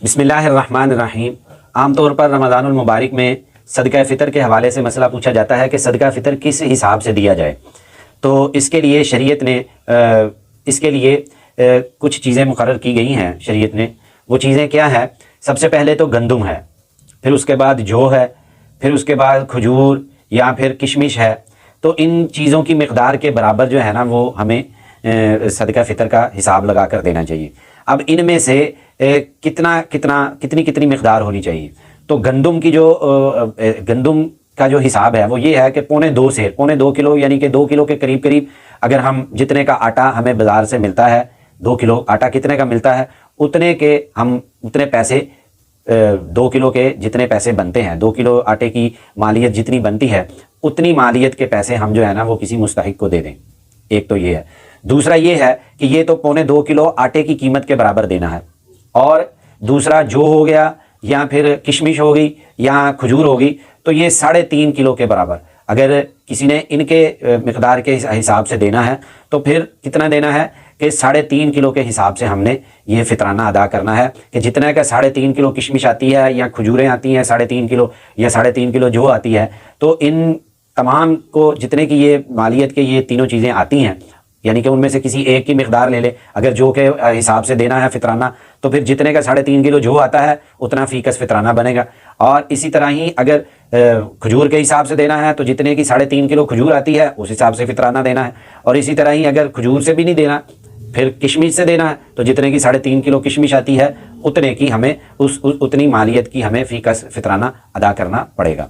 بسم اللہ الرحمن الرحیم۔ عام طور پر رمضان المبارک میں صدقہ فطر کے حوالے سے مسئلہ پوچھا جاتا ہے کہ صدقہ فطر کس حساب سے دیا جائے۔ تو اس کے لیے شریعت نے کچھ چیزیں مقرر کی گئی ہیں شریعت نے۔ وہ چیزیں کیا ہیں؟ سب سے پہلے تو گندم ہے، پھر اس کے بعد جو ہے، پھر اس کے بعد کھجور یا پھر کشمش ہے۔ تو ان چیزوں کی مقدار کے برابر جو ہے نا وہ ہمیں صدقہ فطر کا حساب لگا کر دینا چاہیے۔ اب ان میں سے کتنی مقدار ہونی چاہیے؟ تو گندم کا جو حساب ہے وہ یہ ہے کہ 2.25 کلو یعنی کہ 2 کلو کے قریب اگر ہم جتنے کا آٹا ہمیں بازار سے ملتا ہے، 2 کلو آٹا کتنے کا ملتا ہے، اتنے پیسے 2 کلو کے جتنے پیسے بنتے ہیں، 2 کلو آٹے کی مالیت جتنی بنتی ہے اتنی مالیت کے پیسے ہم جو ہے نا وہ کسی مستحق کو دے دیں۔ ایک تو یہ ہے۔ دوسرا یہ ہے کہ یہ تو 2.25 کلو آٹے کی قیمت کے برابر دینا ہے، اور دوسرا جو ہو گیا یا پھر کشمش ہوگی یا کھجور ہوگی تو یہ 3.5 کلو کے برابر۔ اگر کسی نے ان کے مقدار کے حساب سے دینا ہے تو پھر کتنا دینا ہے کہ 3.5 کلو کے حساب سے ہم نے یہ فطرانہ ادا کرنا ہے، کہ جتنا کا 3.5 کلو کشمش آتی ہے یا کھجوریں آتی ہیں 3.5 کلو یا 3.5 کلو جو آتی ہے، تو ان تمام کو جتنے کی یہ مالیت کے یہ تینوں چیزیں آتی ہیں، یعنی کہ ان میں سے کسی ایک کی مقدار لے لے۔ اگر جو کے حساب سے دینا ہے فطرانہ تو پھر جتنے کا 3.5 کلو جو آتا ہے اتنا فیکس فطرانہ بنے گا۔ اور اسی طرح ہی اگر کھجور کے حساب سے دینا ہے تو جتنے کی 3.5 کلو کھجور آتی ہے اس حساب سے فطرانہ دینا ہے، اور اسی طرح ہی اگر کھجور سے بھی نہیں دینا پھر کشمش سے دینا ہے تو جتنے کی 3.5 کلو کشمش آتی ہے اتنے کی ہمیں اتنی مالیت کی ہمیں فیکس فطرانہ ادا کرنا پڑے گا۔